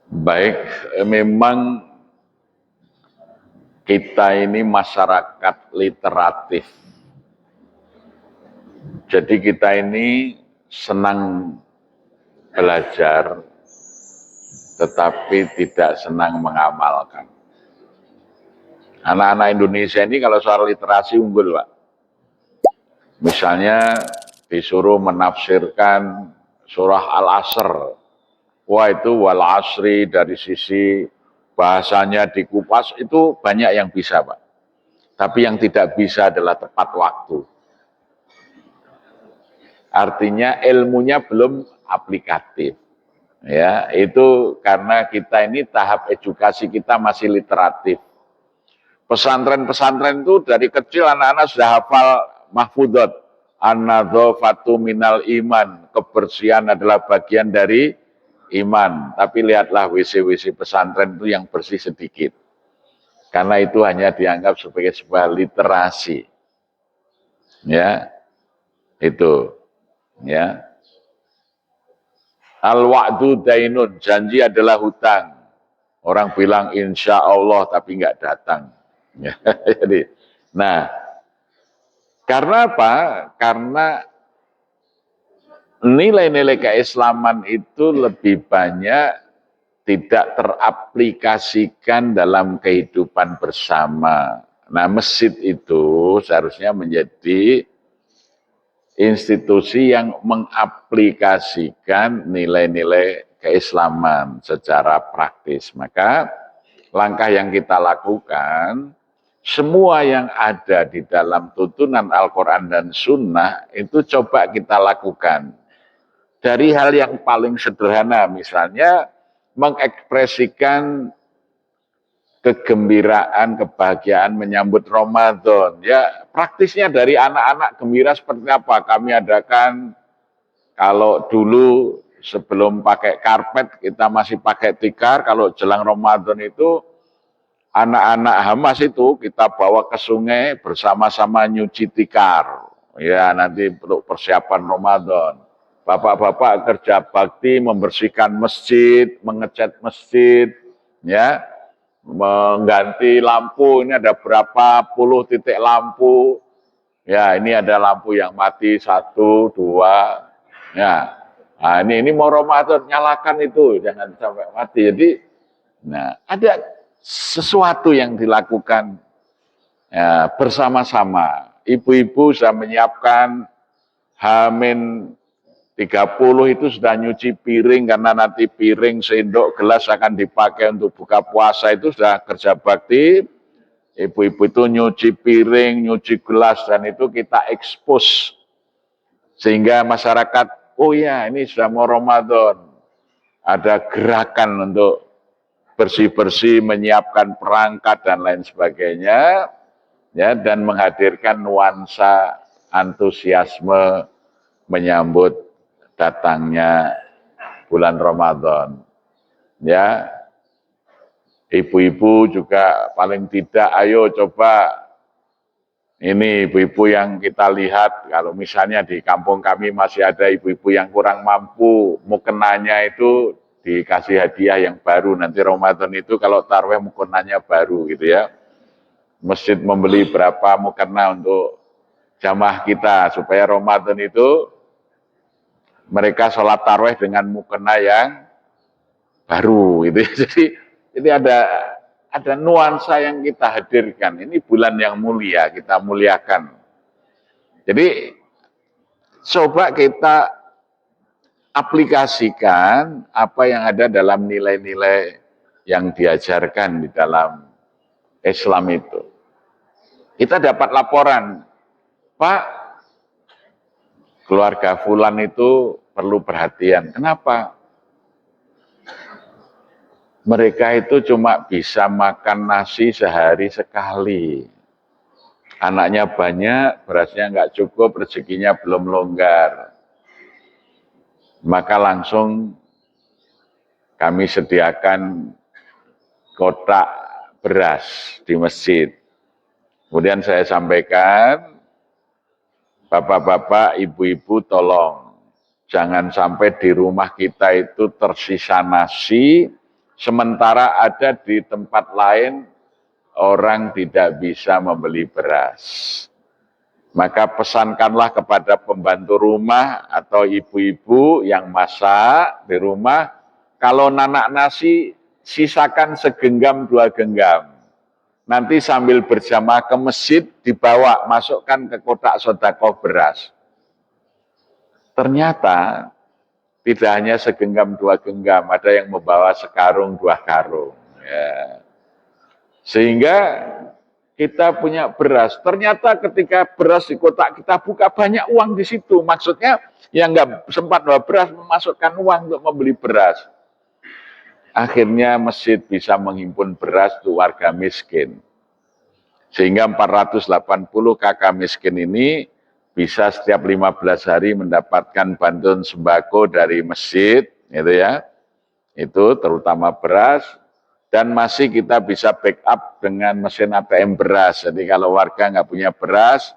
Baik, memang kita ini masyarakat literatif. Jadi kita ini senang belajar, tetapi tidak senang mengamalkan. Anak-anak Indonesia ini kalau soal literasi unggul, Pak. Misalnya disuruh menafsirkan surah Al-Asr. Wah, itu wal asri dari sisi bahasanya dikupas itu banyak yang bisa, Pak. Tapi yang tidak bisa adalah tepat waktu. Artinya ilmunya belum aplikatif. Ya, itu karena kita ini tahap edukasi kita masih literatif. Pesantren-pesantren itu dari kecil anak-anak sudah hafal mahfudot. An-nadzafatu minal iman. Kebersihan adalah bagian dari iman. Tapi lihatlah WC-WC pesantren itu yang bersih sedikit. Karena itu hanya dianggap sebagai sebuah literasi. Ya, itu. Ya. Al-wa'du dainun, janji adalah hutang. Orang bilang insya Allah tapi nggak datang. Jadi, nah, karena apa? Karena nilai-nilai keislaman itu lebih banyak tidak teraplikasikan dalam kehidupan bersama. Nah, masjid itu seharusnya menjadi institusi yang mengaplikasikan nilai-nilai keislaman secara praktis. Maka langkah yang kita lakukan, semua yang ada di dalam tuntunan Al-Quran dan Sunnah itu coba kita lakukan. Dari hal yang paling sederhana, misalnya mengekspresikan kegembiraan, kebahagiaan menyambut Ramadan. Ya, praktisnya dari anak-anak gembira seperti apa? Kami adakan, kalau dulu sebelum pakai karpet kita masih pakai tikar, kalau jelang Ramadan itu anak-anak Hamas itu kita bawa ke sungai bersama-sama nyuci tikar. Ya, nanti untuk persiapan Ramadan. Bapak-bapak kerja bakti membersihkan masjid, mengecat masjid, ya, mengganti lampu. Ini ada berapa puluh titik lampu. Ya, ini ada lampu yang mati 1, 2. Ya, nah, ini mau Ramadan, nyalakan itu, jangan sampai mati. Jadi, nah, ada sesuatu yang dilakukan ya, bersama-sama. Ibu-ibu sudah menyiapkan Hamin 30 itu sudah nyuci piring, karena nanti piring, sendok, gelas akan dipakai untuk buka puasa, itu sudah kerja bakti. Ibu-ibu itu nyuci piring, nyuci gelas, dan itu kita ekspos. Sehingga masyarakat, oh ya ini sudah mau Ramadan. Ada gerakan untuk bersih-bersih, menyiapkan perangkat, dan lain sebagainya. Ya, dan menghadirkan nuansa antusiasme menyambut datangnya bulan Ramadan. Ya, ibu-ibu juga paling tidak, ayo coba ini ibu-ibu yang kita lihat, kalau misalnya di kampung kami masih ada ibu-ibu yang kurang mampu, mukenanya itu dikasih hadiah yang baru. Nanti Ramadan itu kalau tarawih mukenanya baru gitu ya. Masjid membeli berapa mukena untuk jamaah kita supaya Ramadan itu mereka sholat tarawih dengan mukena yang baru gitu. Jadi ada nuansa yang kita hadirkan. Ini bulan yang mulia, kita muliakan. Jadi coba kita aplikasikan apa yang ada dalam nilai-nilai yang diajarkan di dalam Islam itu. Kita dapat laporan, Pak, keluarga Fulan itu perlu perhatian. Kenapa? Mereka itu cuma bisa makan nasi sehari sekali. Anaknya banyak, berasnya nggak cukup, rezekinya belum longgar. Maka langsung kami sediakan kotak beras di masjid. Kemudian saya sampaikan, bapak-bapak, ibu-ibu tolong, jangan sampai di rumah kita itu tersisa nasi, sementara ada di tempat lain orang tidak bisa membeli beras. Maka pesankanlah kepada pembantu rumah atau ibu-ibu yang masak di rumah, kalau nanak nasi sisakan segenggam 2 genggam. Nanti sambil berjamaah ke masjid dibawa, masukkan ke kotak sedekah beras. Ternyata tidak hanya segenggam 2 genggam, ada yang membawa sekarung 2 karung. Ya. Sehingga kita punya beras. Ternyata ketika beras di kotak kita buka, banyak uang di situ. Maksudnya yang nggak sempat bawa beras memasukkan uang untuk membeli beras. Akhirnya masjid bisa menghimpun beras untuk warga miskin. Sehingga 480 kakak miskin ini bisa setiap 15 hari mendapatkan bantuan sembako dari masjid, gitu ya. Itu terutama beras. Dan masih kita bisa backup dengan mesin ATM beras. Jadi kalau warga nggak punya beras,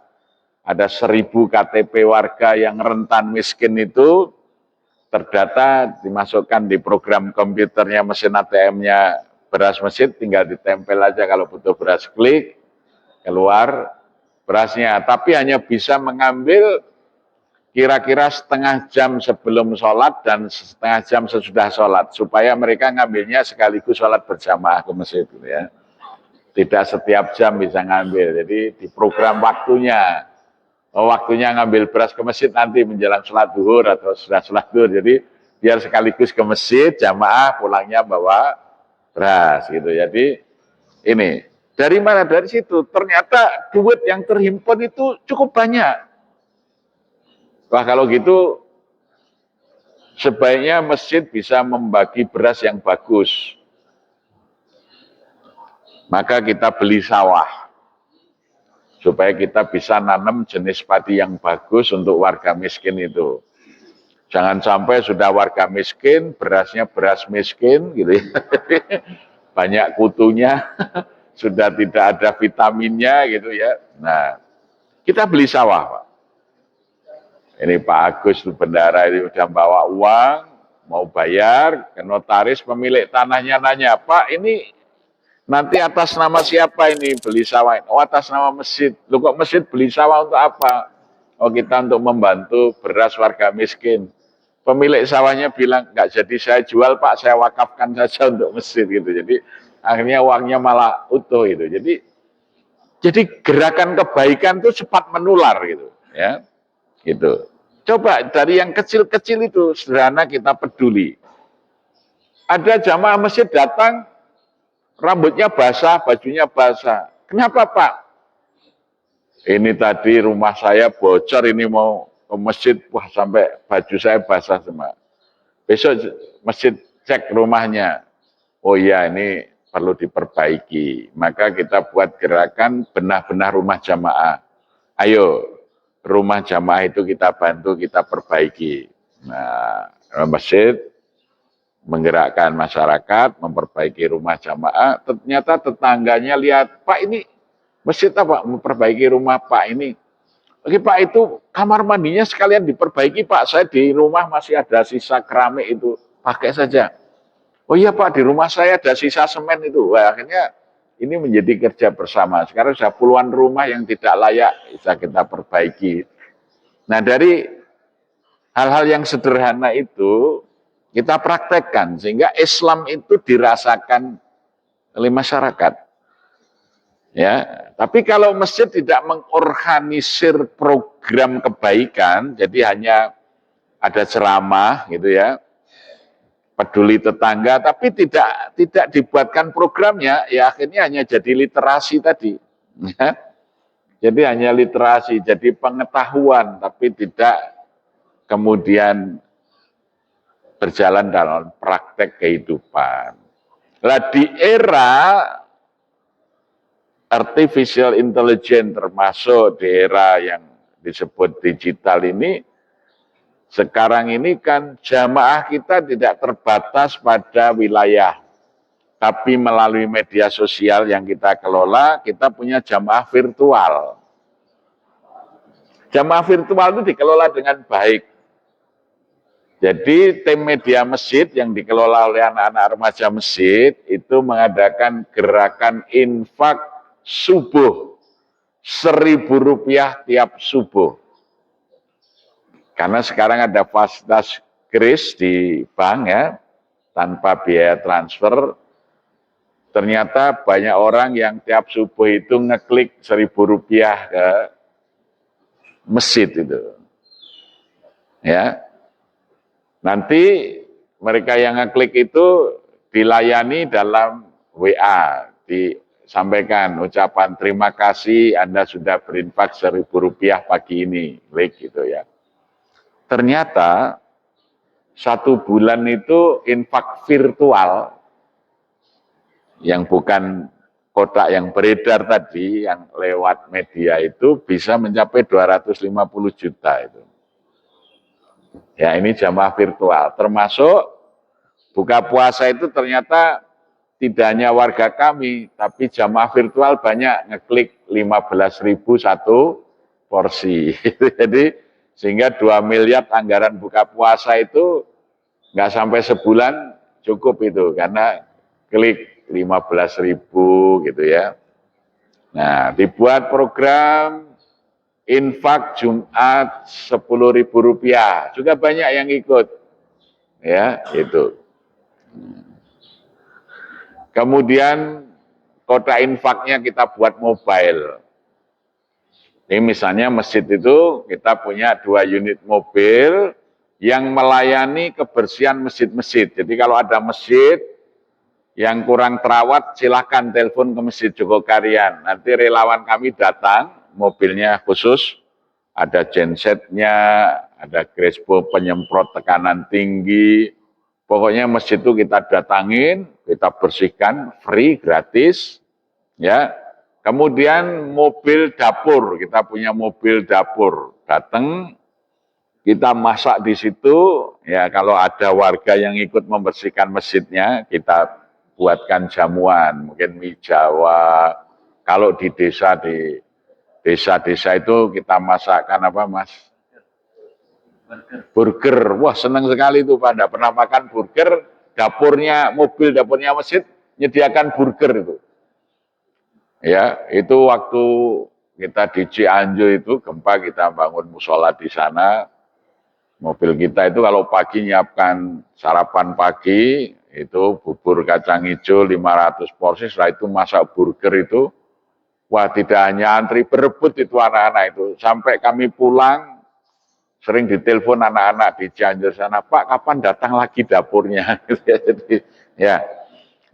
ada 1000 KTP warga yang rentan miskin itu terdata, dimasukkan di program komputernya mesin ATM-nya beras masjid, tinggal ditempel aja kalau butuh beras, klik, keluar berasnya. Tapi hanya bisa mengambil kira-kira setengah jam sebelum sholat dan setengah jam sesudah sholat, supaya mereka ngambilnya sekaligus sholat berjamaah ke masjid, gitu ya. Tidak setiap jam bisa ngambil, jadi di program waktunya. Waktunya ngambil beras ke masjid nanti menjelang sholat duhur atau sudah sholat duhur, jadi biar sekaligus ke masjid, jamaah pulangnya bawa beras, gitu. Jadi ini, dari mana? Dari situ, ternyata duit yang terhimpun itu cukup banyak. Wah, kalau gitu sebaiknya masjid bisa membagi beras yang bagus. Maka kita beli sawah, supaya kita bisa nanam jenis padi yang bagus untuk warga miskin itu. Jangan sampai sudah warga miskin, berasnya beras miskin, gitu ya. Banyak kutunya, sudah tidak ada vitaminnya, gitu ya. Nah, kita beli sawah, Pak. Ini Pak Agus bendara ini udah bawa uang, mau bayar ke notaris, pemilik tanahnya nanya, Pak ini nanti atas nama siapa ini beli sawah? Oh, atas nama masjid. Loh, kok masjid beli sawah untuk apa? Oh, kita untuk membantu beras warga miskin. Pemilik sawahnya bilang, nggak jadi saya jual Pak, saya wakafkan saja untuk masjid, gitu. Jadi akhirnya uangnya malah utuh itu. Jadi gerakan kebaikan itu cepat menular, gitu ya. Gitu. Coba dari yang kecil-kecil itu sederhana kita peduli. Ada jamaah masjid datang, rambutnya basah, bajunya basah. Kenapa Pak? Ini tadi rumah saya bocor, ini mau ke masjid, wah sampai baju saya basah semua. Besok masjid cek rumahnya. Oh iya, ini perlu diperbaiki. Maka kita buat gerakan benah-benah rumah jamaah. Ayo, rumah jamaah itu kita bantu, kita perbaiki. Nah, masjid menggerakkan masyarakat, memperbaiki rumah jamaah. Ternyata tetangganya lihat, Pak ini masjid apa? Memperbaiki rumah Pak ini. Oke Pak, itu kamar mandinya sekalian diperbaiki Pak. Saya di rumah masih ada sisa keramik itu, pakai saja. Oh iya Pak, di rumah saya ada sisa semen itu. Wah, akhirnya ini menjadi kerja bersama. Sekarang sudah puluhan rumah yang tidak layak bisa kita perbaiki. Nah, dari hal-hal yang sederhana itu kita praktekkan sehingga Islam itu dirasakan oleh masyarakat. Ya, tapi kalau masjid tidak mengorganisir program kebaikan, jadi hanya ada ceramah gitu ya, peduli tetangga, tapi tidak dibuatkan programnya, ya akhirnya hanya jadi literasi tadi. Ya. Jadi hanya literasi, jadi pengetahuan, tapi tidak kemudian berjalan dalam praktek kehidupan. Nah, di era artificial intelligence, termasuk di era yang disebut digital ini, sekarang ini kan jamaah kita tidak terbatas pada wilayah, tapi melalui media sosial yang kita kelola, kita punya jamaah virtual. Jamaah virtual itu dikelola dengan baik. Jadi tim media masjid yang dikelola oleh anak-anak remaja masjid itu mengadakan gerakan infak subuh, Rp1.000 tiap subuh. Karena sekarang ada fasilitas kris di bank ya, tanpa biaya transfer. Ternyata banyak orang yang tiap subuh itu ngeklik Rp1.000 ke masjid itu. Ya. Nanti mereka yang ngeklik itu dilayani dalam WA, disampaikan ucapan terima kasih Anda sudah berinfak Rp1.000 pagi ini, klik gitu ya. Ternyata 1 bulan itu infak virtual yang bukan kotak yang beredar tadi, yang lewat media itu bisa mencapai 250 juta itu. Ya ini jamaah virtual, termasuk buka puasa itu ternyata tidak hanya warga kami, tapi jamaah virtual banyak ngeklik 15.000 satu porsi. Jadi sehingga 2 miliar anggaran buka puasa itu nggak sampai sebulan cukup itu, karena klik 15.000 gitu ya. Nah, dibuat program infak Jumat Rp10.000, juga banyak yang ikut, ya itu. Kemudian kota infaknya kita buat mobile. Ini misalnya masjid itu kita punya 2 unit mobil yang melayani kebersihan masjid-masjid. Jadi kalau ada masjid yang kurang terawat, silakan telepon ke Masjid Jogokarian. Nanti relawan kami datang, mobilnya khusus, ada gensetnya, ada Crespo penyemprot tekanan tinggi. Pokoknya masjid itu kita datangin, kita bersihkan, free, gratis, ya. Kemudian mobil dapur, kita punya mobil dapur, datang, kita masak di situ, ya kalau ada warga yang ikut membersihkan masjidnya, kita buatkan jamuan, mungkin mie Jawa. Kalau di desa-desa itu kita masakkan apa Mas? Burger. Wah senang sekali itu Pak, tidak pernah makan burger, dapurnya, mobil dapurnya masjid, menyediakan burger itu. Ya, itu waktu kita di Cianjur itu gempa, kita bangun musola di sana. Mobil kita itu kalau pagi nyiapkan sarapan pagi, itu bubur kacang hijau 500 porsi, setelah itu masak burger itu, wah tidak hanya antri berebut itu anak-anak itu, sampai kami pulang, sering ditelepon anak-anak di Cianjur sana, Pak kapan datang lagi dapurnya? Jadi, ya.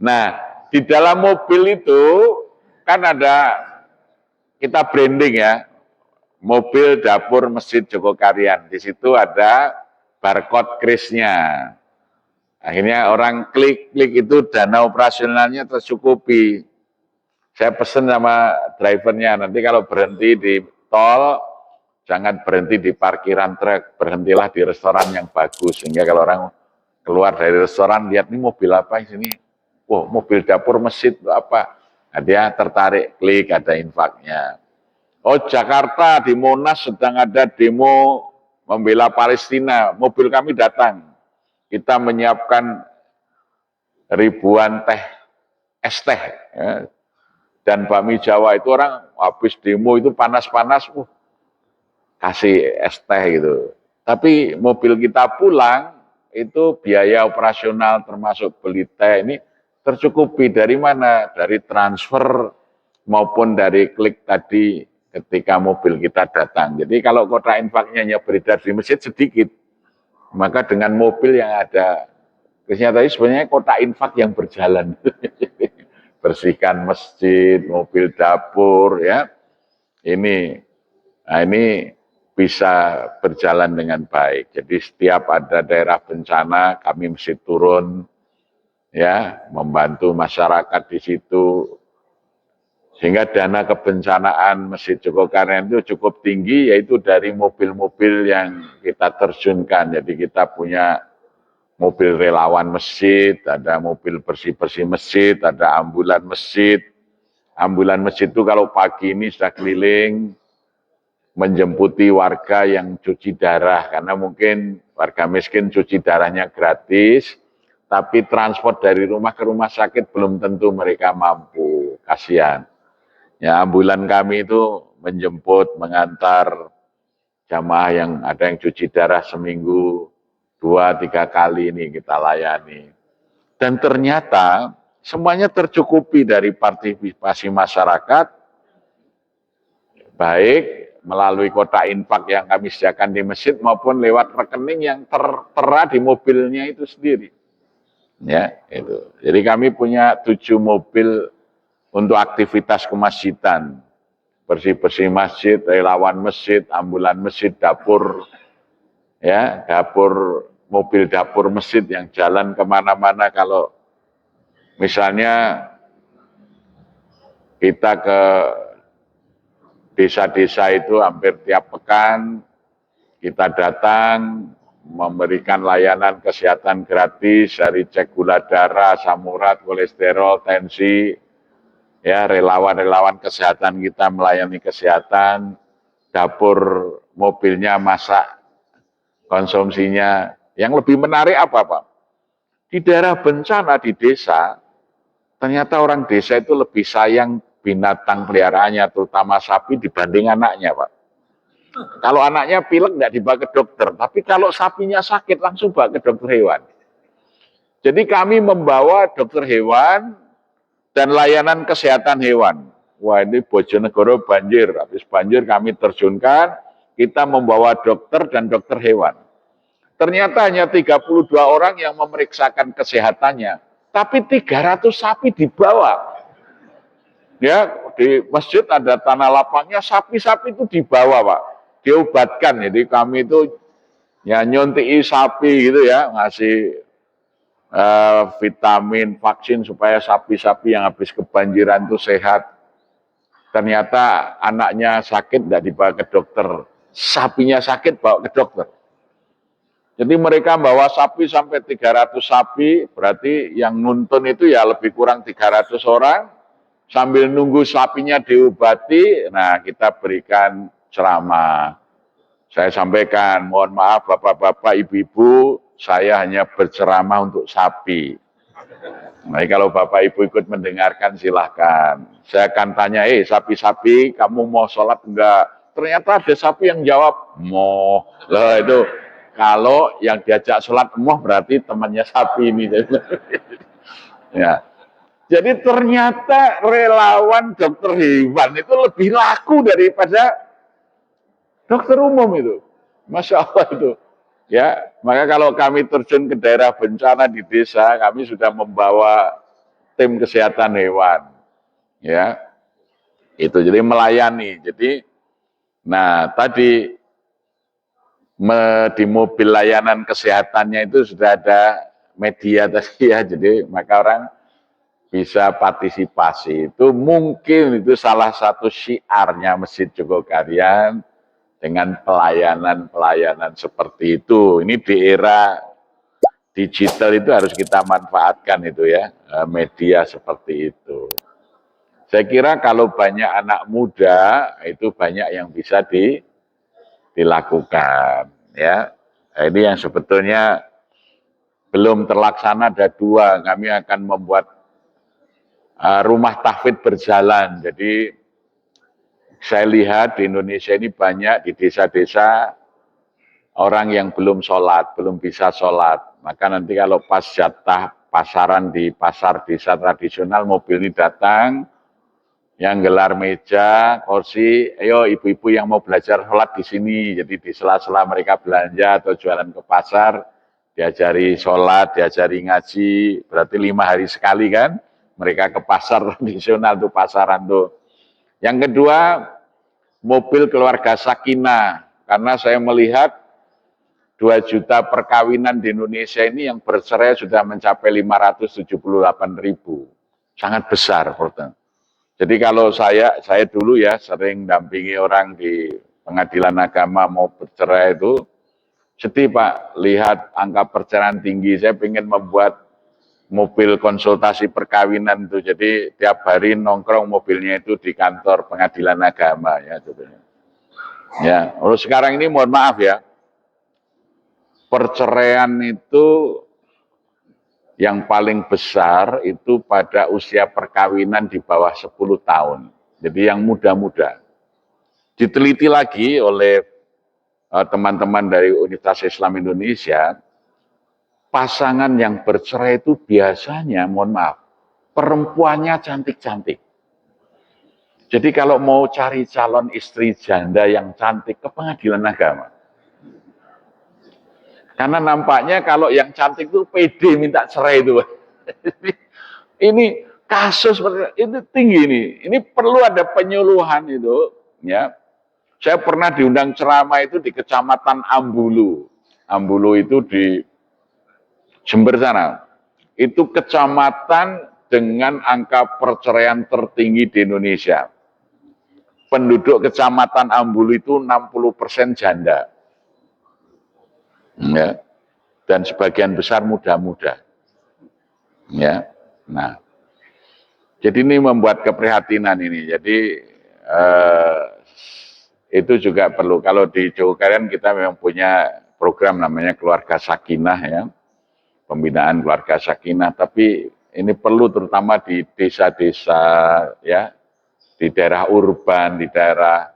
Nah, di dalam mobil itu kan ada, kita branding ya, mobil dapur Masjid Jogokarian. Di situ ada barcode krisnya. Akhirnya orang klik itu dana operasionalnya tercukupi. Saya pesen sama drivernya, nanti kalau berhenti di tol, jangan berhenti di parkiran truk, berhentilah di restoran yang bagus. Sehingga kalau orang keluar dari restoran, lihat ini mobil apa di sini? Wah, mobil dapur masjid apa? Nah, dia tertarik, klik, ada infaknya. Oh, Jakarta di Monas sedang ada demo membela Palestina, mobil kami datang. Kita menyiapkan ribuan es teh, ya. Dan bakmi Jawa itu orang habis demo itu panas-panas, kasih es teh gitu. Tapi mobil kita pulang, itu biaya operasional termasuk beli teh ini tercukupi dari mana? Dari transfer maupun dari klik tadi ketika mobil kita datang. Jadi kalau kotak infaknya hanya beredar di masjid sedikit, maka dengan mobil yang ada, tadi sebenarnya kotak infak yang berjalan. Bersihkan masjid, mobil dapur, ya. Ini bisa berjalan dengan baik. Jadi setiap ada daerah bencana, kami mesti turun, ya, membantu masyarakat di situ. Sehingga dana kebencanaan Masjid Jogokarian itu cukup tinggi, yaitu dari mobil-mobil yang kita terjunkan. Jadi kita punya mobil relawan masjid, ada mobil bersih-bersih masjid, ada ambulan masjid. Ambulan masjid itu kalau pagi ini sudah keliling, menjemputi warga yang cuci darah, karena mungkin warga miskin cuci darahnya gratis, tapi transport dari rumah ke rumah sakit belum tentu mereka mampu, kasihan. Ya, ambulan kami itu menjemput, mengantar jamaah yang ada yang cuci darah seminggu 2-3 kali ini kita layani. Dan ternyata semuanya tercukupi dari partisipasi masyarakat, baik melalui kotak infak yang kami sediakan di masjid maupun lewat rekening yang tertera di mobilnya itu sendiri. Ya, itu. Jadi kami punya 7 mobil untuk aktivitas kemasjidan. Bersih-bersih masjid, relawan masjid, ambulan masjid, dapur, ya, dapur, mobil dapur masjid yang jalan kemana-mana. Kalau misalnya kita ke desa-desa itu hampir tiap pekan, kita datang memberikan layanan kesehatan gratis dari cek gula darah, asam urat, kolesterol, tensi, ya, relawan-relawan kesehatan kita melayani kesehatan, dapur mobilnya masak konsumsinya. Yang lebih menarik apa, Pak? Di daerah bencana di desa, ternyata orang desa itu lebih sayang binatang peliharaannya, terutama sapi dibanding anaknya, Pak. Kalau anaknya pilek nggak dibawa ke dokter, tapi kalau sapinya sakit langsung bawa ke dokter hewan. Jadi kami membawa dokter hewan dan layanan kesehatan hewan. Wah, ini Bojonegoro banjir, habis banjir kami terjunkan, kita membawa dokter dan dokter hewan. Ternyata hanya 32 orang yang memeriksakan kesehatannya, tapi 300 sapi dibawa. Ya, di masjid ada tanah lapangnya, sapi-sapi itu dibawa, Pak. Diobatkan. Jadi kami itu ya nyuntik sapi gitu ya, ngasih vitamin, vaksin supaya sapi-sapi yang habis kebanjiran itu sehat. Ternyata anaknya sakit, tidak dibawa ke dokter. Sapinya sakit, bawa ke dokter. Jadi mereka bawa sapi sampai 300 sapi, berarti yang nuntun itu ya lebih kurang 300 orang. Sambil nunggu sapinya diobati, nah kita berikan ceramah. Saya sampaikan, mohon maaf bapak-bapak, ibu-ibu, saya hanya berceramah untuk sapi. Nah, kalau bapak ibu ikut mendengarkan silahkan. Saya akan tanya, sapi-sapi, kamu mau sholat enggak? Ternyata ada sapi yang jawab, mau. Loh itu, kalau yang diajak sholat mau berarti temannya sapi ini. Ya. Jadi ternyata relawan dokter hewan itu lebih laku daripada dokter umum itu. Masya Allah itu. Ya, maka kalau kami terjun ke daerah bencana di desa, kami sudah membawa tim kesehatan hewan. Ya, itu jadi melayani. Jadi, nah tadi di mobil layanan kesehatannya itu sudah ada media tadi ya. Jadi maka orang bisa partisipasi. Itu mungkin itu salah satu syiarnya Masjid Jogokarian dengan pelayanan-pelayanan seperti itu. Ini di era digital itu harus kita manfaatkan itu ya, media seperti itu. Saya kira kalau banyak anak muda itu banyak yang bisa dilakukan ya. Nah, ini yang sebetulnya belum terlaksana ada 2. Kami akan membuat rumah tahfidz berjalan. Jadi saya lihat di Indonesia ini banyak di desa-desa orang yang belum sholat, belum bisa sholat. Maka nanti kalau pas jatah pasaran di pasar desa tradisional, mobil ini datang, yang gelar meja, kursi, ayo ibu-ibu yang mau belajar sholat di sini. Jadi di sela-sela mereka belanja atau jualan ke pasar, diajari sholat, diajari ngaji, berarti 5 hari sekali kan. Mereka ke pasar tradisional tuh, pasaran tuh. Yang kedua, mobil keluarga sakinah. Karena saya melihat 2 juta perkawinan di Indonesia ini yang bercerai sudah mencapai 578.000. Sangat besar. Jadi kalau saya dulu ya sering dampingi orang di pengadilan agama mau bercerai itu, sedih Pak, lihat angka perceraian tinggi. Saya ingin membuat mobil konsultasi perkawinan itu, jadi tiap hari nongkrong mobilnya itu di kantor pengadilan agama ya. Ya, kalau sekarang ini mohon maaf ya, perceraian itu yang paling besar itu pada usia perkawinan di bawah 10 tahun. Jadi yang muda-muda. Diteliti lagi oleh teman-teman dari Universitas Islam Indonesia, pasangan yang bercerai itu biasanya, mohon maaf, perempuannya cantik-cantik. Jadi kalau mau cari calon istri janda yang cantik ke pengadilan agama. Karena nampaknya kalau yang cantik itu pede minta cerai itu. Ini kasus itu tinggi ini. Ini perlu ada penyuluhan itu, ya. Saya pernah diundang ceramah itu di Kecamatan Ambulu. Ambulu itu di Jember sana. Itu kecamatan dengan angka perceraian tertinggi di Indonesia. Penduduk Kecamatan Ambulu itu 60% janda. Ya. Dan sebagian besar muda-muda. Ya. Nah, jadi ini membuat keprihatinan ini. Jadi itu juga perlu. Kalau di Jogokaryan kita memang punya program namanya Keluarga Sakinah ya, pembinaan Keluarga Sakinah. Tapi ini perlu terutama di desa-desa ya, di daerah urban, di daerah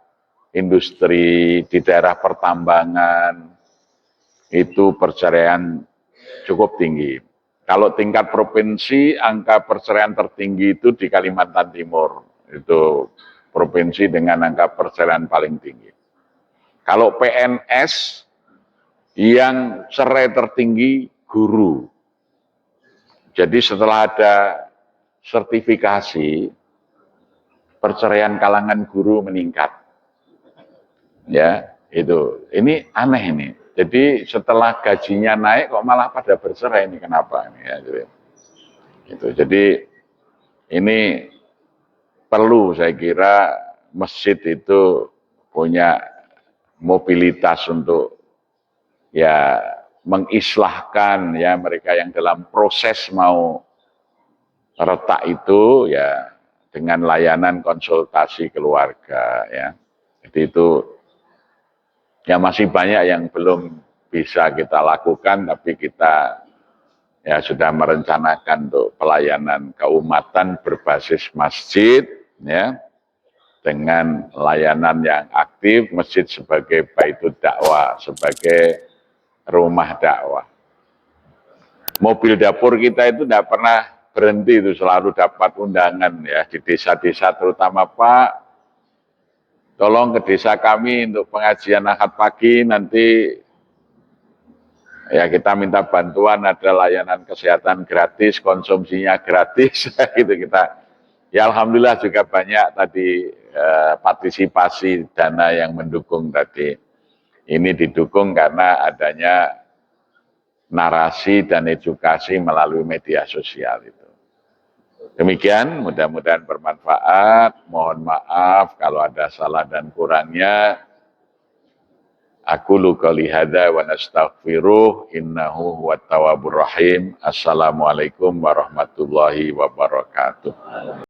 industri, di daerah pertambangan itu perceraian cukup tinggi. Kalau tingkat provinsi, angka perceraian tertinggi itu di Kalimantan Timur. Itu provinsi dengan angka perceraian paling tinggi. Kalau PNS, yang cerai tertinggi guru. Jadi setelah ada sertifikasi, perceraian kalangan guru meningkat. Ya, itu. Ini aneh ini. Jadi setelah gajinya naik kok malah pada bercerai ini, kenapa ini ya gitu. Jadi ini perlu saya kira masjid itu punya mobilitas untuk ya mengislahkan ya mereka yang dalam proses mau retak itu ya dengan layanan konsultasi keluarga ya. Jadi itu ya masih banyak yang belum bisa kita lakukan, tapi kita ya sudah merencanakan untuk pelayanan keumatan berbasis masjid, ya, dengan layanan yang aktif, masjid sebagai baitud dakwah, sebagai rumah dakwah. Mobil dapur kita itu tidak pernah berhenti, itu selalu dapat undangan ya di desa-desa terutama Pak. Tolong ke desa kami untuk pengajian Ahad pagi, nanti ya kita minta bantuan, ada layanan kesehatan gratis, konsumsinya gratis, gitu kita. Ya alhamdulillah juga banyak tadi partisipasi dana yang mendukung tadi. Ini didukung karena adanya narasi dan edukasi melalui media sosial itu. Demikian, mudah-mudahan bermanfaat. Mohon maaf kalau ada salah dan kurangnya. Aku qouli hadza wa nastaghfiruh innahu huwat tawwabur rahim. Assalamualaikum warahmatullahi wabarakatuh.